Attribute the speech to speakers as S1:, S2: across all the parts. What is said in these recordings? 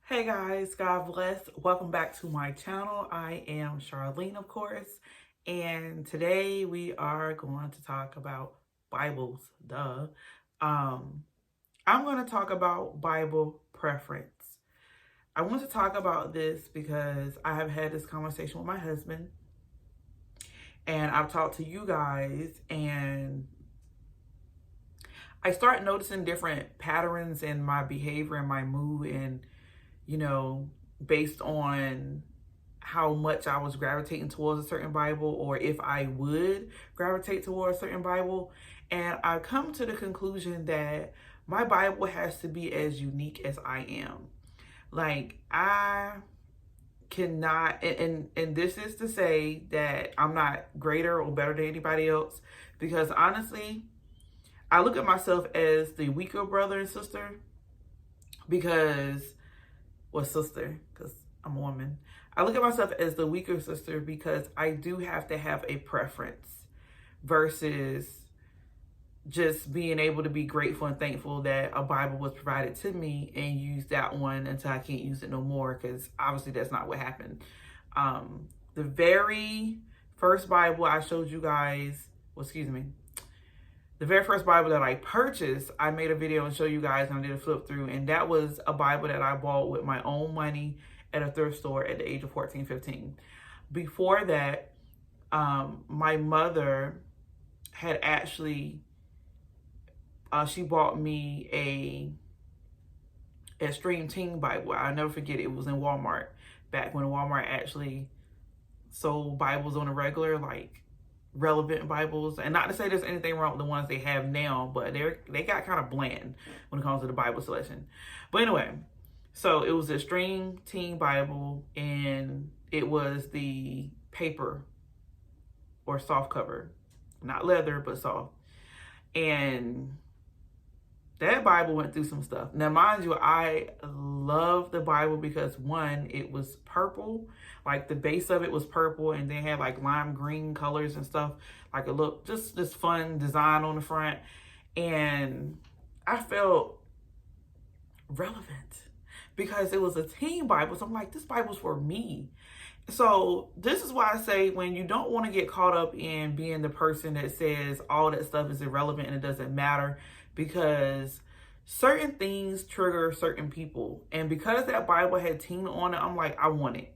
S1: Hey guys, God bless. Welcome back to my channel. I am Charlene, of course, and today we are going to talk about Bibles, duh. I'm going to talk about Bible preference. I want to talk about this because I have had this conversation with my husband, and I've talked to you guys, and I start noticing different patterns in my behavior and my mood, and based on how much I was gravitating towards a certain Bible or if I would gravitate towards a certain Bible. And I come to the conclusion that my Bible has to be as unique as I am. Like, I cannot, and this is to say that I'm not greater or better than anybody else, because honestly, I look at myself as the weaker brother and sister because I'm a woman. I look at myself as the weaker sister because I do have to have a preference versus just being able to be grateful and thankful that a Bible was provided to me and use that one until I can't use it no more, because obviously that's not what happened. The very first Bible I showed you guys, the very first Bible that I purchased, I made a video and show you guys, and I did a flip through, and that was a Bible that I bought with my own money at a thrift store at the age of 14, 15. Before that, my mother had actually, she bought me a Extreme Teen Bible. I'll never forget it. It was in Walmart, back when Walmart actually sold Bibles on a regular, like, relevant Bibles. And not to say there's anything wrong with the ones they have now, but they got kind of bland when it comes to the Bible selection. But anyway, so it was the Extreme Teen Bible, and it was the paper or soft cover, not leather, but soft. And that Bible went through some stuff. Now, mind you, I love the Bible because, one, it was purple. Like, the base of it was purple, and they had like lime green colors and stuff. Like, a look, just this fun design on the front. And I felt relevant because it was a teen Bible. So I'm like, this Bible's for me. So this is why I say, when you don't want to get caught up in being the person that says all that stuff is irrelevant and it doesn't matter, because certain things trigger certain people. And because that Bible had teen on it, I'm like, I want it.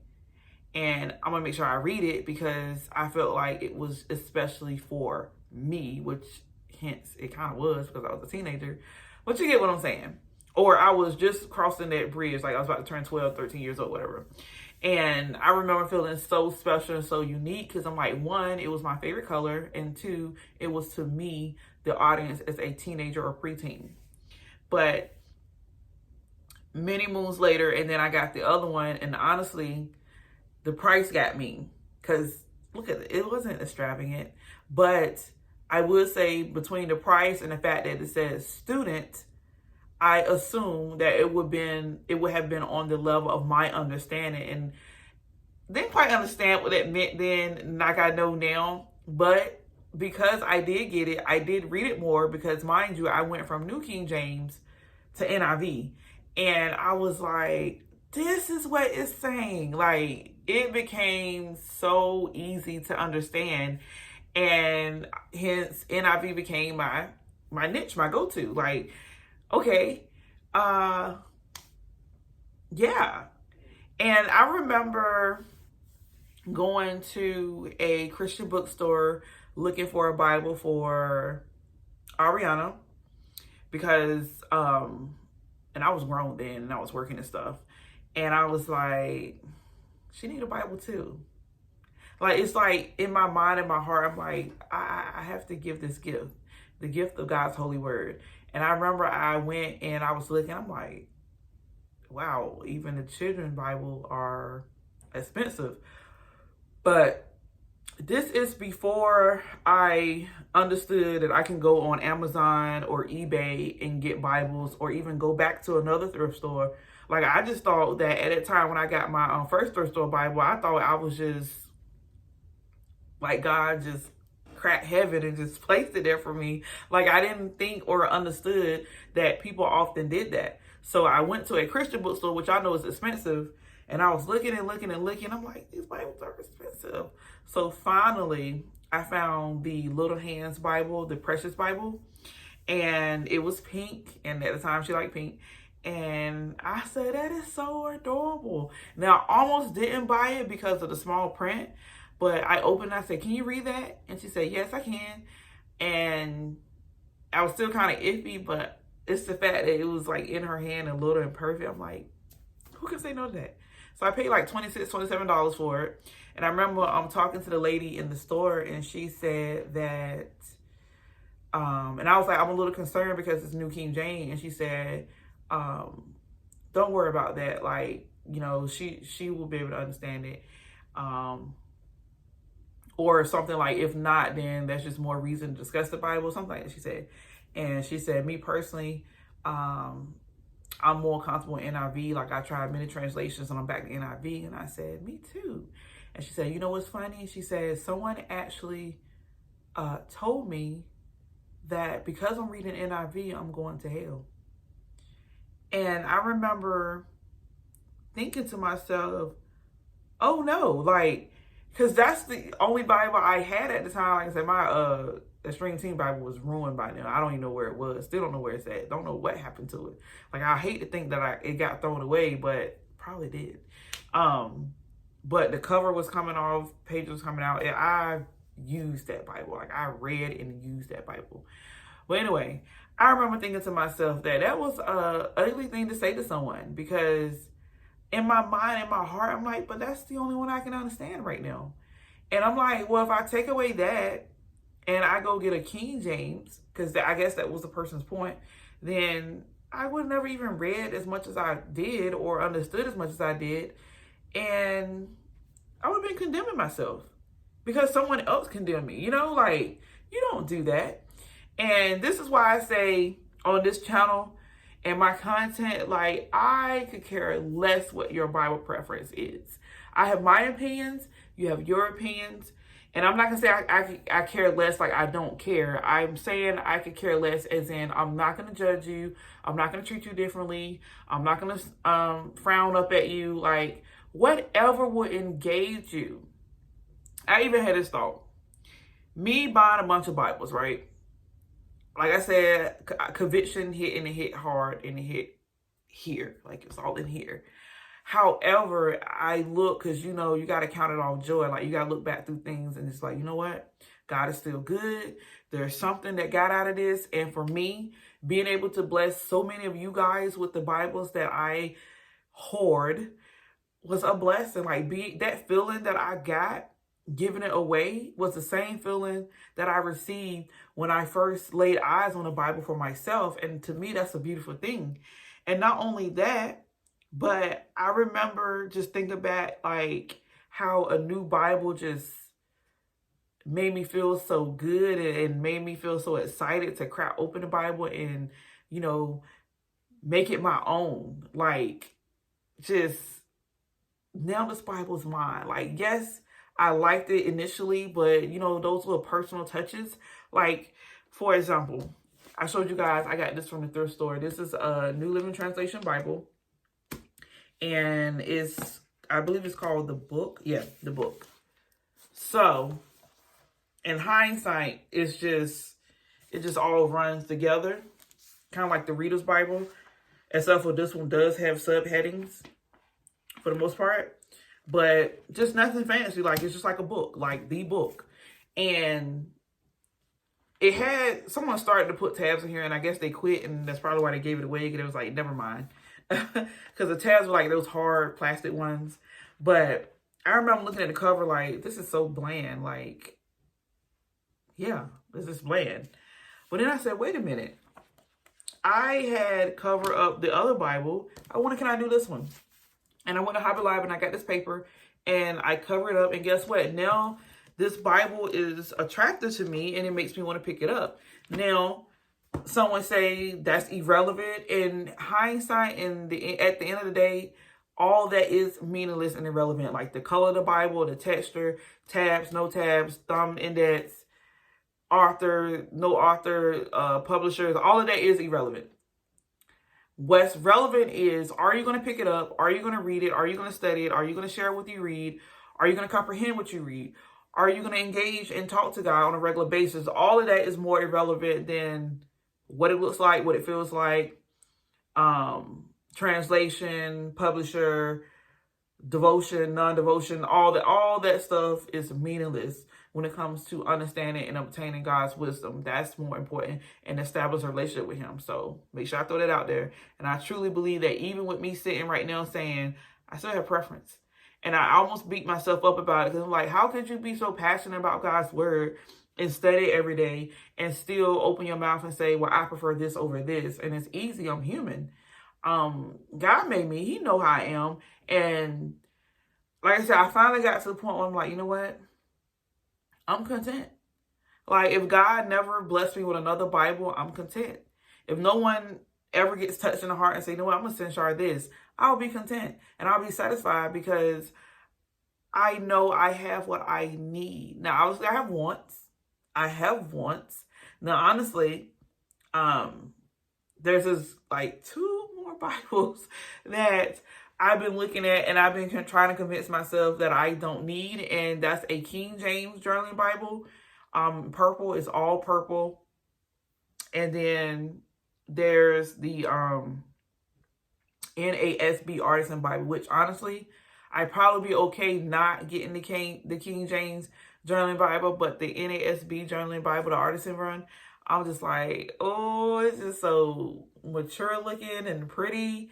S1: And I'm going to make sure I read it because I felt like it was especially for me, which hence it kind of was because I was a teenager. But you get what I'm saying. Or I was just crossing that bridge, like I was about to turn 12, 13 years old, whatever. And I remember feeling so special and so unique because I'm like, one, it was my favorite color. And two, it was to me, the audience, as a teenager or preteen. But many moons later, and then I got the other one. And honestly, the price got me, because look at it. It wasn't extravagant. But I would say, between the price and the fact that it says student, I assumed that it would have been on the level of my understanding, and didn't quite understand what that meant then, like I know now. But because I did get it, I did read it more, because mind you, I went from New King James to NIV, and I was like, this is what it's saying. Like, it became so easy to understand, and hence NIV became my niche, my go-to. Like, okay, yeah. And I remember going to a Christian bookstore looking for a Bible for Ariana, because, and I was grown then, and I was working and stuff. And I was like, she need a Bible too. Like, it's like in my mind and my heart, I'm like, I have to give this gift, the gift of God's holy word. And I remember I went and I was looking, I'm like, wow, even the children's Bible are expensive. But this is before I understood that I can go on Amazon or eBay and get Bibles, or even go back to another thrift store. Like, I just thought that at that time when I got my first thrift store Bible, I thought I was just, like, God just cracked heaven and just placed it there for me. Like, I didn't think or understood that people often did that. So I went to a Christian bookstore, which I know is expensive. And I was looking and looking and looking. I'm like, these Bibles are expensive. So finally, I found the Little Hands Bible, the Precious Bible. And it was pink. And at the time, she liked pink. And I said, that is so adorable. Now, I almost didn't buy it because of the small print. But I opened it, I said, can you read that? And she said, yes, I can. And I was still kind of iffy, but it's the fact that it was like in her hand and little and perfect. I'm like, who can say no to that? So I paid like $26, $27 for it. And I remember I'm talking to the lady in the store, and she said that, and I was like, I'm a little concerned because it's New King James. And she said, don't worry about that. Like, you know, she will be able to understand it. Or something like, if not, then that's just more reason to discuss the Bible, something like that, she said. And she said, me personally, I'm more comfortable in NIV. Like, I tried many translations and I'm back to NIV. And I said, me too. And she said, you know what's funny? She said, someone actually told me that because I'm reading NIV, I'm going to hell. And I remember thinking to myself, oh no, like, because that's the only Bible I had at the time. Like I said, my Extreme Teen Bible was ruined by now. I don't even know where it was. Still don't know where it's at. Don't know what happened to it. Like, I hate to think that it got thrown away, but probably did. But the cover was coming off, pages was coming out, and I used that Bible. Like, I read and used that Bible. But anyway, I remember thinking to myself that was a ugly thing to say to someone, because in my mind, in my heart, I'm like, but that's the only one I can understand right now. And I'm like, well, if I take away that and I go get a King James, because I guess that was the person's point, then I would have never even read as much as I did or understood as much as I did. And I would have been condemning myself because someone else condemned me. You know, like, you don't do that. And this is why I say on this channel, and my content, like, I could care less what your Bible preference is. I have my opinions, you have your opinions, and I'm not going to say I care less, like I don't care. I'm saying I could care less as in I'm not going to judge you, I'm not going to treat you differently, I'm not going to frown up at you, like, whatever would engage you. I even had this thought. Me buying a bunch of Bibles, right? Like I said, conviction hit, and it hit hard, and it hit here. Like, it's all in here. However, I look, because, you know, you got to count it all joy. Like, you got to look back through things, and it's like, you know what? God is still good. There's something that got out of this. And for me, being able to bless so many of you guys with the Bibles that I hoard was a blessing. Like, that feeling that I got giving it away was the same feeling that I received when I first laid eyes on the Bible for myself. And to me, that's a beautiful thing. And not only that, but I remember just thinking back, like, how a new Bible just made me feel so good and made me feel so excited to crack open the Bible and, you know, make it my own. Like, just, now this Bible's mine. Like, yes, I liked it initially, but, you know, those little personal touches. Like, for example, I showed you guys, I got this from the thrift store. This is a New Living Translation Bible. And it's, I believe it's called The Book. Yeah, The Book. So, in hindsight, it just all runs together. Kind of like the Reader's Bible. Except for this one does have subheadings for the most part. But just nothing fancy. Like, it's just like a book, like the book. And it had, someone started to put tabs in here, and I guess they quit, and that's probably why they gave it away, because it was like, never mind. Because the tabs were like those hard plastic ones. But I remember looking at the cover like, this is so bland. Like, yeah, this is bland. But then I said, wait a minute. I had cover up the other Bible. Can I do this one? And I went to Hobby Lobby and I got this paper and I cover it up. And guess what? Now this Bible is attractive to me and it makes me want to pick it up. Now, someone say that's irrelevant. In hindsight, at the end of the day, all that is meaningless and irrelevant. Like the color of the Bible, the texture, tabs, no tabs, thumb index, author, no author, publishers, all of that is irrelevant. What's relevant is, are you going to pick it up? Are you going to read it? Are you going to study it? Are you going to share what you read? Are you going to comprehend what you read? Are you going to engage and talk to God on a regular basis? All of that is more irrelevant than what it looks like, what it feels like, translation, publisher, devotion, non-devotion, all that stuff is meaningless when it comes to understanding and obtaining God's wisdom. That's more important, and establish a relationship with him. So make sure I throw that out there. And I truly believe that even with me sitting right now saying I still have preference, and I almost beat myself up about it, because I'm like, how could you be so passionate about God's word and study every day and still open your mouth and say, well, I prefer this over this? And it's easy. I'm human. God made me. He know how I am. And like I said, I finally got to the point where I'm like, you know what? I'm content. Like, if God never blessed me with another Bible, I'm content. If no one ever gets touched in the heart and say, you know what, I'm going to send Shar this, I'll be content and I'll be satisfied, because I know I have what I need. Now, obviously, I have wants. Now, honestly, there's this like 2 more Bibles that I've been looking at, and I've been trying to convince myself that I don't need. And that's a King James Journaling Bible. Purple, is all purple. And then there's the NASB Artisan Bible, which honestly, I'd probably be okay not getting the King James Journaling Bible, but the NASB Journaling Bible, the Artisan Run, I'm just like, oh, it's just so mature looking and pretty.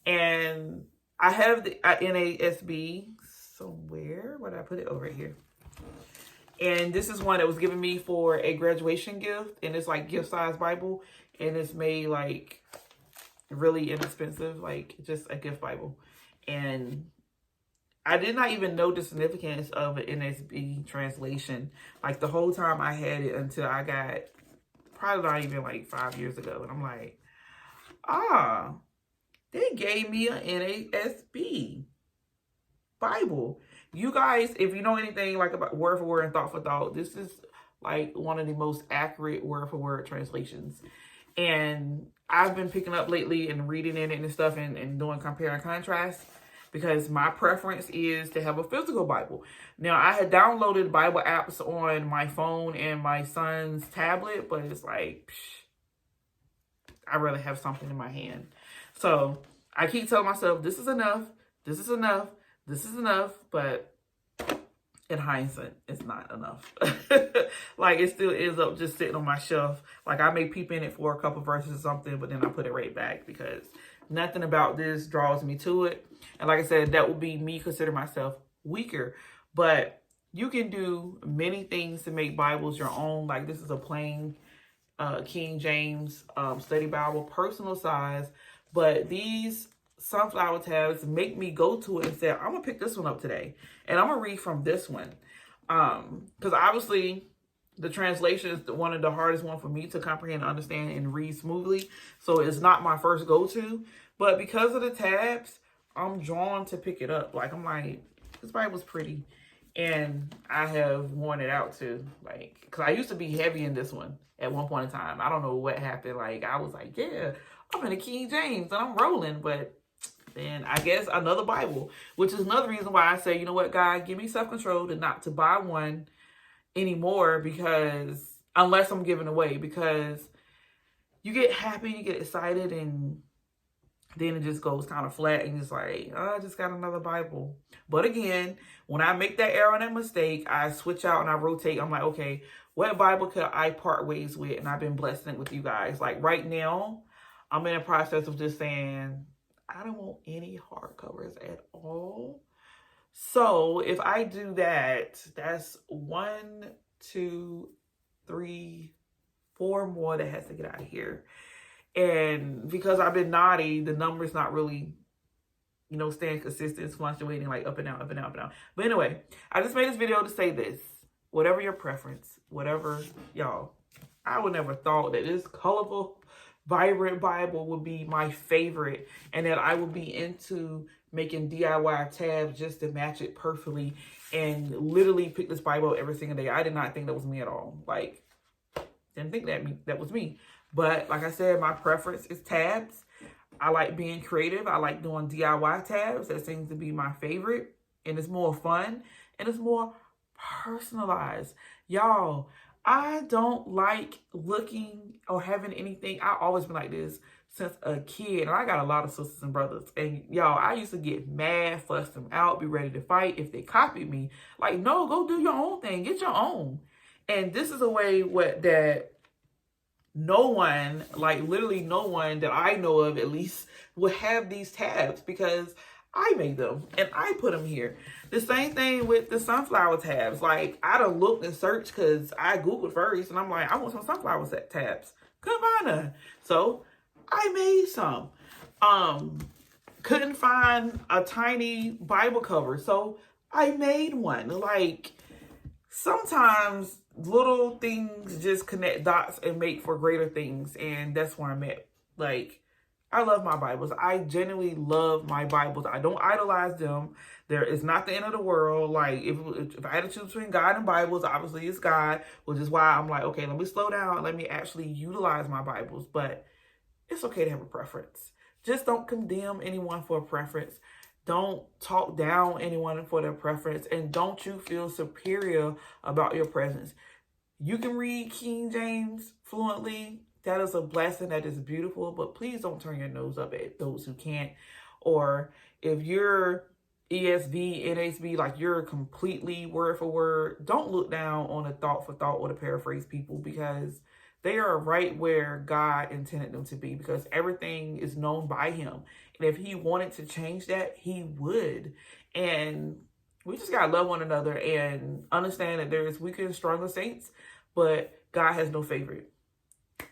S1: And I have the NASB somewhere. Where did I put it? Over here. And this is one that was given me for a graduation gift. And it's like gift size Bible. And it's made like really inexpensive, like just a gift Bible. And I did not even know the significance of an NASB translation. Like the whole time I had it until I got, probably not even like 5 years ago. And I'm like, they gave me an NASB Bible. You guys, if you know anything like about word for word and thought for thought, this is like one of the most accurate word for word translations. And I've been picking up lately and reading in it and stuff, and doing compare and contrast, because my preference is to have a physical Bible. Now, I had downloaded Bible apps on my phone and my son's tablet, but it's like, I'd rather have something in my hand. So I keep telling myself, this is enough, this is enough, this is enough, but in hindsight, it's not enough. Like, it still ends up just sitting on my shelf. Like, I may peep in it for a couple verses or something, but then I put it right back, because nothing about this draws me to it. And like I said, that would be me considering myself weaker. But you can do many things to make Bibles your own. Like, this is a plain King James study Bible, personal size. But these sunflower tabs make me go to it and say, I'm going to pick this one up today. And I'm going to read from this one. Because obviously, the translation is one of the hardest one for me to comprehend, understand, and read smoothly. So it's not my first go-to. But because of the tabs, I'm drawn to pick it up. Like, I'm like, this Bible's pretty. And I have worn it out too. Like, because I used to be heavy in this one at one point in time. I don't know what happened. Like, I was like, yeah, I'm in a King James and I'm rolling. But then I guess another Bible, which is another reason why I say, you know what, God, give me self-control to not to buy one anymore, because unless I'm giving away, because you get happy, you get excited, and then it just goes kind of flat, and it's like, oh, I just got another Bible. But again, when I make that error and that mistake, I switch out and I rotate. I'm like, okay, what Bible could I part ways with? And I've been blessing it with you guys. Like right now, I'm in a process of just saying, I don't want any hardcovers at all. So if I do that, that's 1, 2, 3, 4 more that has to get out of here. And because I've been naughty, the number's not really, you know, staying consistent. It's fluctuating like up and down, up and down, up and down. But anyway, I just made this video to say this. Whatever your preference, whatever, y'all, I would never thought that this colorful, vibrant Bible would be my favorite, and that I would be into making DIY tabs just to match it perfectly, and literally pick this Bible every single day. I did not think that was me at all. Like, didn't think that was me. But like I said, my preference is tabs. I like being creative. I like doing DIY tabs. That seems to be my favorite. And it's more fun and it's more personalized. Y'all, I don't like looking or having anything. I always been like this since a kid. And I got a lot of sisters and brothers. And y'all, I used to get mad, fuss them out, be ready to fight if they copied me. Like, no, go do your own thing. Get your own. And this is a way that no one, like literally no one that I know of at least, would have these tabs because I made them and I put them here. The same thing with the sunflower tabs. Like, I done looked and searched because I Googled first and I'm like, I want some sunflower tabs. Couldn't find none. So I made some. Couldn't find a tiny Bible cover. So I made one. Like, sometimes little things just connect dots and make for greater things. And that's where I'm at. Like, I love my Bibles. I genuinely love my Bibles. I don't idolize them. There is not the end of the world. Like, if I had to choose between God and Bibles, obviously it's God, which is why I'm like, okay, let me slow down. Let me actually utilize my Bibles. But it's okay to have a preference. Just don't condemn anyone for a preference. Don't talk down anyone for their preference. And don't you feel superior about your presence. You can read King James fluently. That is a blessing. That is beautiful. But please don't turn your nose up at those who can't. Or if you're ESV, NHB, like you're completely word for word, don't look down on a thought for thought or to paraphrase people, because they are right where God intended them to be, because everything is known by him. And if he wanted to change that, he would. And we just got to love one another and understand that there's weaker and stronger saints, but God has no favorite.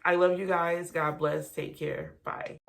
S1: I love you guys. God bless. Take care. Bye.